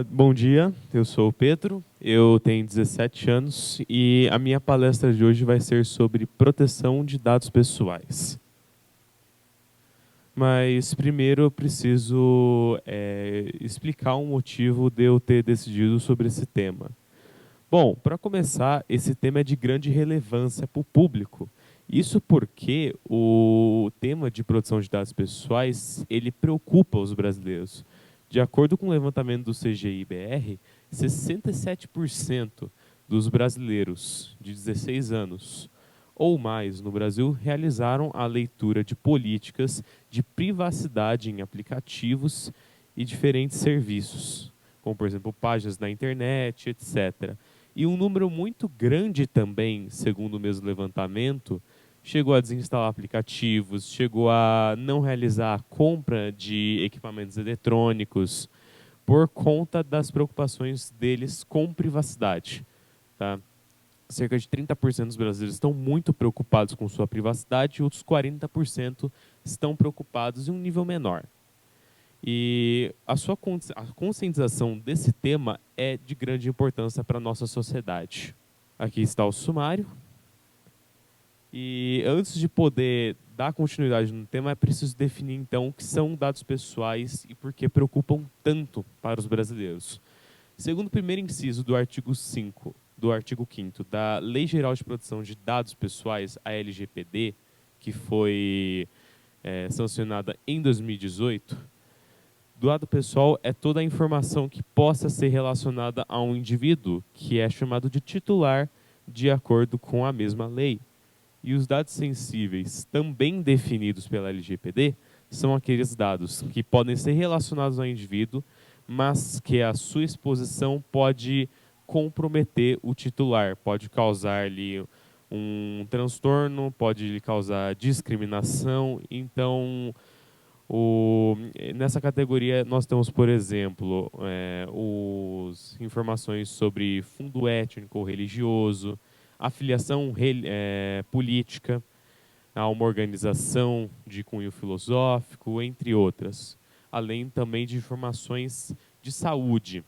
Bom dia, eu sou o Pedro, eu tenho 17 anos e a minha palestra de hoje vai ser sobre proteção de dados pessoais. Mas primeiro eu preciso explicar o motivo de eu ter decidido sobre esse tema. Bom, para começar, esse tema é de grande relevância para o público. Isso porque o tema de proteção de dados pessoais, ele preocupa os brasileiros. De acordo com o levantamento do CGI-BR, 67% dos brasileiros de 16 anos ou mais no Brasil realizaram a leitura de políticas de privacidade em aplicativos e diferentes serviços, como por exemplo páginas na internet, etc. E um número muito grande também, segundo o mesmo levantamento, chegou a desinstalar aplicativos, chegou a não realizar a compra de equipamentos eletrônicos por conta das preocupações deles com privacidade. Tá? Cerca de 30% dos brasileiros estão muito preocupados com sua privacidade e outros 40% estão preocupados em um nível menor. E a conscientização desse tema é de grande importância para a nossa sociedade. Aqui está o sumário. E antes de poder dar continuidade no tema, é preciso definir então o que são dados pessoais e por que preocupam tanto para os brasileiros. Segundo o primeiro inciso do artigo 5 do artigo 5º da Lei Geral de Proteção de Dados Pessoais, a LGPD, que foi sancionada em 2018, dado pessoal é toda a informação que possa ser relacionada a um indivíduo, que é chamado de titular, de acordo com a mesma lei. E os dados sensíveis, também definidos pela LGPD, são aqueles dados que podem ser relacionados ao indivíduo, mas que a sua exposição pode comprometer o titular, pode causar-lhe um transtorno, pode lhe causar discriminação. Então, nessa categoria nós temos, por exemplo, os informações sobre fundo étnico ou religioso, afiliação política a uma organização de cunho filosófico, entre outras. Além também de informações de saúde,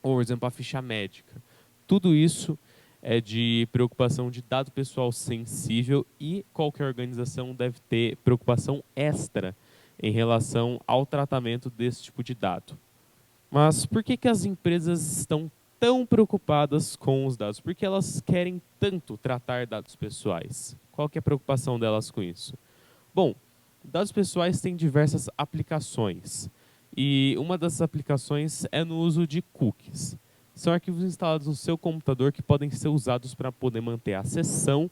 ou, por exemplo, a ficha médica. Tudo isso é de preocupação de dado pessoal sensível e qualquer organização deve ter preocupação extra em relação ao tratamento desse tipo de dado. Mas por que as empresas estão tão preocupadas com os dados? Por que elas querem tanto tratar dados pessoais? Qual que é a preocupação delas com isso? Bom, dados pessoais têm diversas aplicações. E uma dessas aplicações é no uso de cookies. São arquivos instalados no seu computador que podem ser usados para poder manter a sessão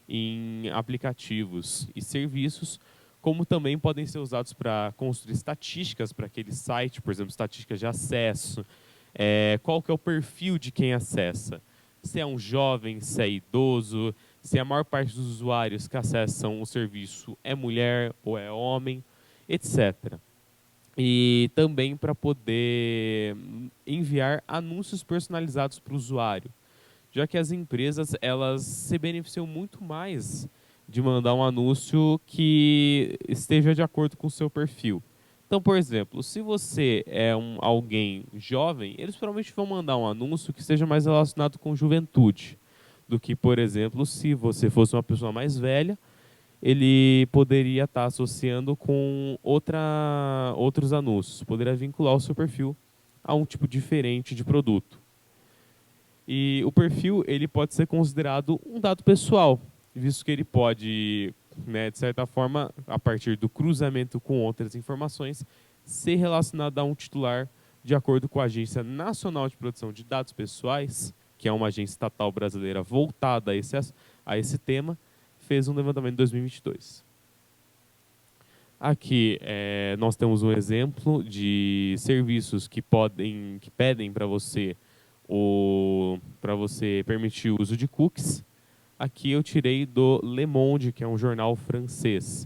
em aplicativos e serviços, como também podem ser usados para construir estatísticas para aquele site, por exemplo, estatísticas de acesso, qual que é o perfil de quem acessa, se é um jovem, se é idoso, se a maior parte dos usuários que acessam o serviço é mulher ou é homem, etc. E também para poder enviar anúncios personalizados para o usuário, já que as empresas elas se beneficiam muito mais de mandar um anúncio que esteja de acordo com o seu perfil. Então, por exemplo, se você é alguém jovem, eles provavelmente vão mandar um anúncio que seja mais relacionado com juventude, do que, por exemplo, se você fosse uma pessoa mais velha, ele poderia estar associando com outros anúncios, poderia vincular o seu perfil a um tipo diferente de produto. E o perfil ele pode ser considerado um dado pessoal, visto que ele pode, de certa forma, a partir do cruzamento com outras informações, ser relacionado a um titular de acordo com a Agência Nacional de Proteção de Dados Pessoais, que é uma agência estatal brasileira voltada a esse tema, fez um levantamento em 2022. Aqui nós temos um exemplo de serviços que pedem para você permitir o uso de cookies. Aqui eu tirei do Le Monde, que é um jornal francês.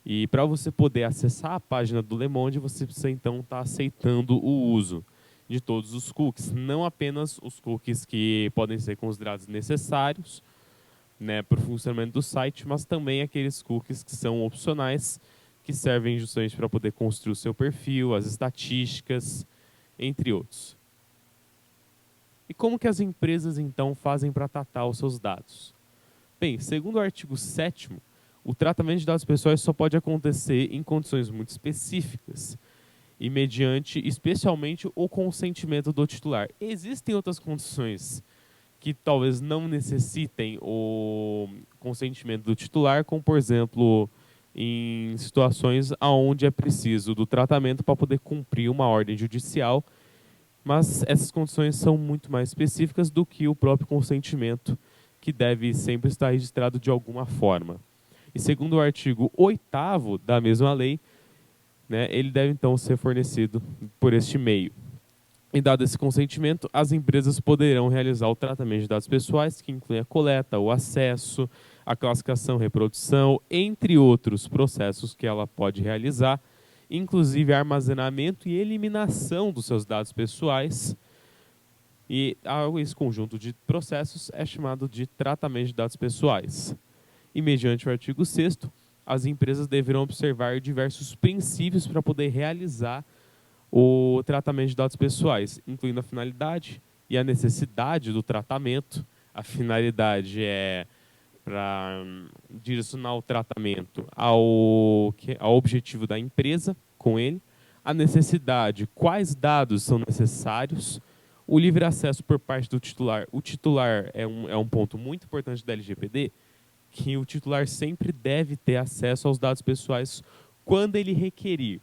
E para você poder acessar a página do Le Monde, você precisa então estar aceitando o uso de todos os cookies, não apenas os cookies que podem ser considerados necessários, para o funcionamento do site, mas também aqueles cookies que são opcionais, que servem justamente para poder construir o seu perfil, as estatísticas entre outros. E como que as empresas, então, fazem para tratar os seus dados? Bem, segundo o artigo 7º, o tratamento de dados pessoais só pode acontecer em condições muito específicas e mediante, especialmente, o consentimento do titular. Existem outras condições que talvez não necessitem o consentimento do titular, como, por exemplo, em situações onde é preciso do tratamento para poder cumprir uma ordem judicial, mas essas condições são muito mais específicas do que o próprio consentimento, que deve sempre estar registrado de alguma forma. E segundo o artigo 8º da mesma lei, né, ele deve então ser fornecido por este meio. E dado esse consentimento, as empresas poderão realizar o tratamento de dados pessoais, que inclui a coleta, o acesso, a classificação, reprodução, entre outros processos que ela pode realizar, inclusive armazenamento e eliminação dos seus dados pessoais. E esse conjunto de processos é chamado de tratamento de dados pessoais. E mediante o artigo 6º, as empresas deverão observar diversos princípios para poder realizar o tratamento de dados pessoais, incluindo a finalidade e a necessidade do tratamento. A finalidade é para direcionar o tratamento ao objetivo da empresa com ele. A necessidade, quais dados são necessários. O livre acesso por parte do titular. O titular é um ponto muito importante da LGPD, que o titular sempre deve ter acesso aos dados pessoais quando ele requerir.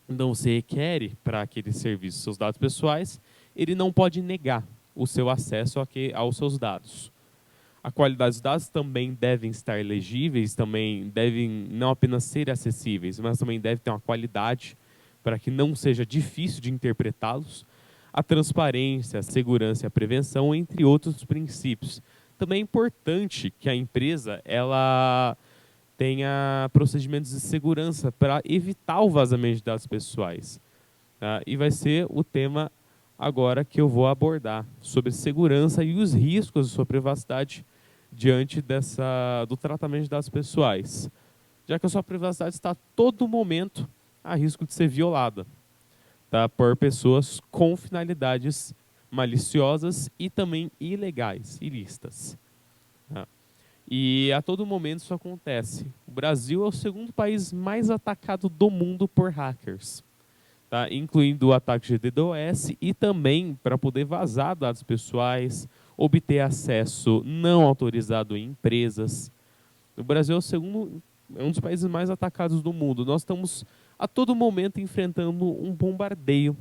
Então, se requer para aquele serviço seus dados pessoais, ele não pode negar o seu acesso aos seus dados. A qualidade dos dados também devem estar legíveis, também devem não apenas ser acessíveis, mas também devem ter uma qualidade para que não seja difícil de interpretá-los. A transparência, a segurança e a prevenção, entre outros princípios. Também é importante que a empresa ela tenha procedimentos de segurança para evitar o vazamento de dados pessoais. Tá? E vai ser o tema agora que eu vou abordar, sobre segurança e os riscos de sua privacidade diante do tratamento de dados pessoais, já que a sua privacidade está a todo momento a risco de ser violada, tá? Por pessoas com finalidades maliciosas e também ilegais, ilícitas. Tá? E a todo momento isso acontece. O Brasil é o segundo país mais atacado do mundo por hackers, tá? Incluindo o ataque de DDoS e também para poder vazar dados pessoais, obter acesso não autorizado em empresas. O Brasil é um dos países mais atacados do mundo. Nós estamos a todo momento enfrentando um bombardeio,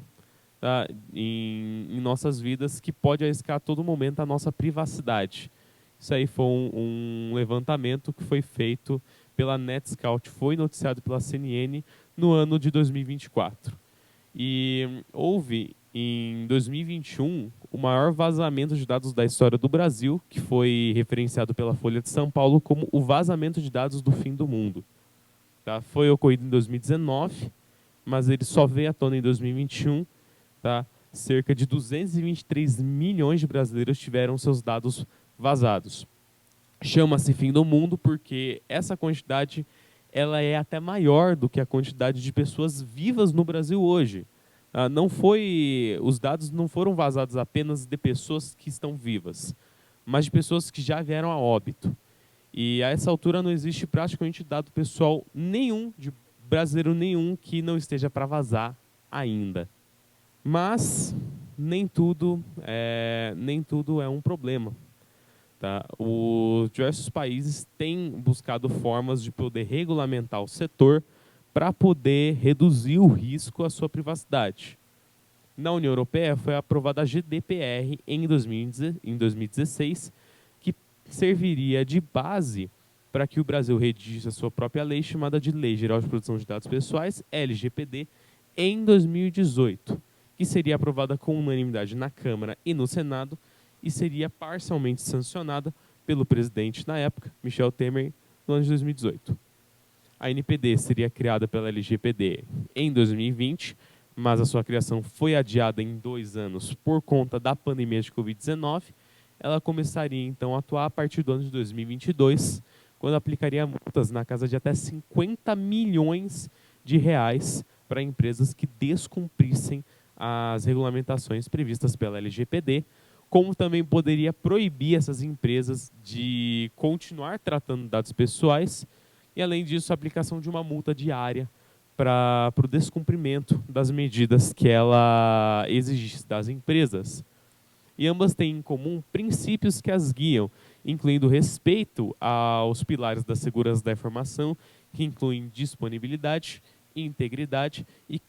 tá, em nossas vidas, que pode arriscar a todo momento a nossa privacidade. Isso aí foi um levantamento que foi feito pela Netscout, foi noticiado pela CNN no ano de 2024. E houve, em 2021, o maior vazamento de dados da história do Brasil, que foi referenciado pela Folha de São Paulo como o vazamento de dados do fim do mundo. Tá? Foi ocorrido em 2019, mas ele só veio à tona em 2021. Tá? Cerca de 223 milhões de brasileiros tiveram seus dados vazados. Chama-se fim do mundo porque essa quantidade ela é até maior do que a quantidade de pessoas vivas no Brasil hoje. Os dados não foram vazados apenas de pessoas que estão vivas, mas de pessoas que já vieram a óbito. E a essa altura não existe praticamente dado pessoal nenhum, de brasileiro nenhum, que não esteja para vazar ainda. Mas nem tudo é um problema. Tá? Os diversos países têm buscado formas de poder regulamentar o setor para poder reduzir o risco à sua privacidade. Na União Europeia foi aprovada a GDPR em 2016, que serviria de base para que o Brasil redigisse a sua própria lei, chamada de Lei Geral de Proteção de Dados Pessoais, LGPD, em 2018, que seria aprovada com unanimidade na Câmara e no Senado, e seria parcialmente sancionada pelo presidente na época, Michel Temer, no ano de 2018. A NPD seria criada pela LGPD em 2020, mas a sua criação foi adiada em 2 anos por conta da pandemia de Covid-19. Ela começaria então a atuar a partir do ano de 2022, quando aplicaria multas na casa de até 50 milhões de reais para empresas que descumprissem as regulamentações previstas pela LGPD, como também poderia proibir essas empresas de continuar tratando dados pessoais e, além disso, a aplicação de uma multa diária para o descumprimento das medidas que ela exigisse das empresas. E ambas têm em comum princípios que as guiam, incluindo respeito aos pilares da segurança da informação, que incluem disponibilidade, integridade e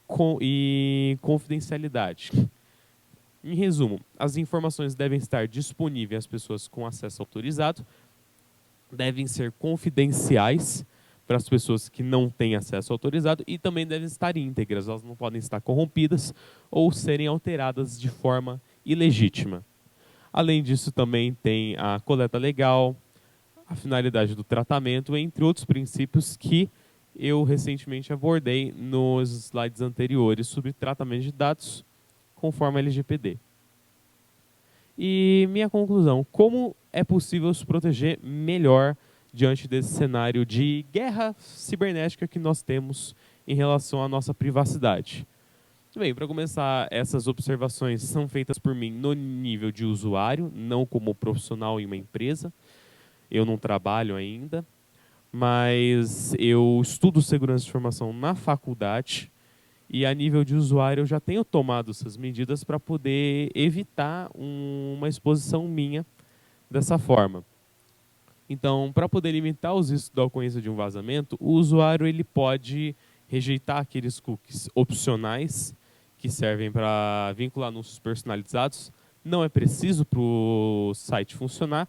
confidencialidade. Em resumo, as informações devem estar disponíveis às pessoas com acesso autorizado, devem ser confidenciais para as pessoas que não têm acesso autorizado e também devem estar íntegras, elas não podem estar corrompidas ou serem alteradas de forma ilegítima. Além disso, também tem a coleta legal, a finalidade do tratamento, entre outros princípios que eu recentemente abordei nos slides anteriores sobre tratamento de dados conforme a LGPD. E minha conclusão, como é possível se proteger melhor diante desse cenário de guerra cibernética que nós temos em relação à nossa privacidade? Bem, para começar, essas observações são feitas por mim no nível de usuário, não como profissional em uma empresa. Eu não trabalho ainda, mas eu estudo segurança de informação na faculdade e a nível de usuário eu já tenho tomado essas medidas para poder evitar uma exposição minha dessa forma. Então, para poder limitar os riscos da ocorrência de um vazamento, o usuário ele pode rejeitar aqueles cookies opcionais que servem para vincular anúncios personalizados. Não é preciso para o site funcionar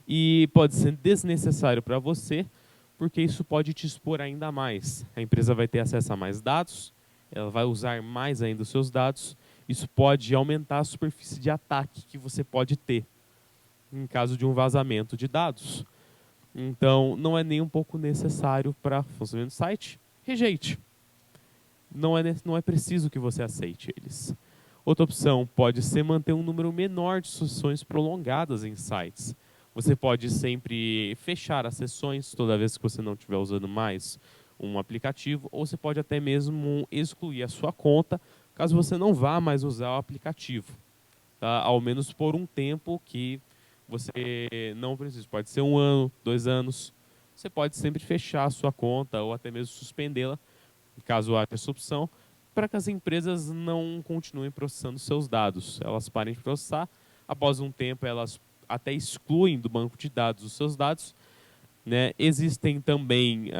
e pode ser desnecessário para você, porque isso pode te expor ainda mais. A empresa vai ter acesso a mais dados, ela vai usar mais ainda os seus dados. Isso pode aumentar a superfície de ataque que você pode ter em caso de um vazamento de dados. Então, não é nem um pouco necessário para funcionamento do site. Rejeite. Não é preciso que você aceite eles. Outra opção pode ser manter um número menor de sessões prolongadas em sites. Você pode sempre fechar as sessões toda vez que você não estiver usando mais um aplicativo, ou você pode até mesmo excluir a sua conta caso você não vá mais usar o aplicativo. Tá? Ao menos por um tempo que você não precisa. Pode ser 1 ano, 2 anos. Você pode sempre fechar a sua conta ou até mesmo suspendê-la, caso haja essa opção, para que as empresas não continuem processando seus dados. Elas parem de processar. Após um tempo, elas até excluem do banco de dados os seus dados. Né? Existem também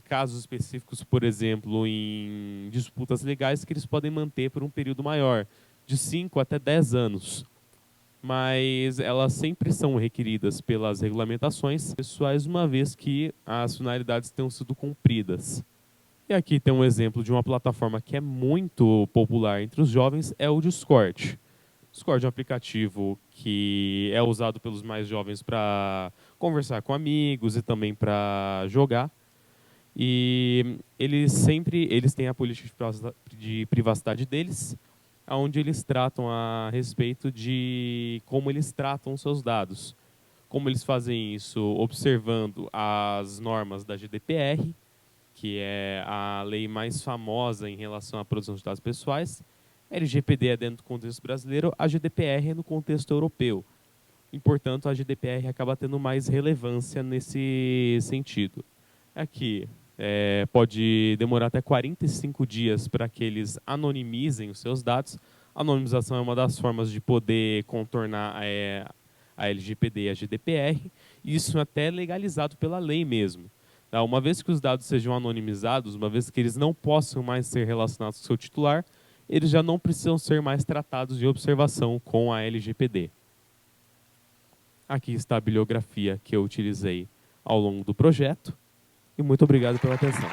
casos específicos, por exemplo, em disputas legais, que eles podem manter por um período maior, de 5 até 10 anos. Mas elas sempre são requeridas pelas regulamentações pessoais, uma vez que as finalidades tenham sido cumpridas. E aqui tem um exemplo de uma plataforma que é muito popular entre os jovens, é o Discord. O Discord é um aplicativo que é usado pelos mais jovens para conversar com amigos e também para jogar. E eles têm a política de privacidade deles, onde eles tratam a respeito de como eles tratam os seus dados. Como eles fazem isso? Observando as normas da GDPR, que é a lei mais famosa em relação à produção de dados pessoais. A LGPD é dentro do contexto brasileiro, a GDPR é no contexto europeu. E, portanto, a GDPR acaba tendo mais relevância nesse sentido. Aqui, pode demorar até 45 dias para que eles anonimizem os seus dados. A anonimização é uma das formas de poder contornar a LGPD e a GDPR. E isso é até legalizado pela lei mesmo. Tá? Uma vez que os dados sejam anonimizados, uma vez que eles não possam mais ser relacionados com o seu titular, eles já não precisam ser mais tratados de observação com a LGPD. Aqui está a bibliografia que eu utilizei ao longo do projeto. E muito obrigado pela atenção.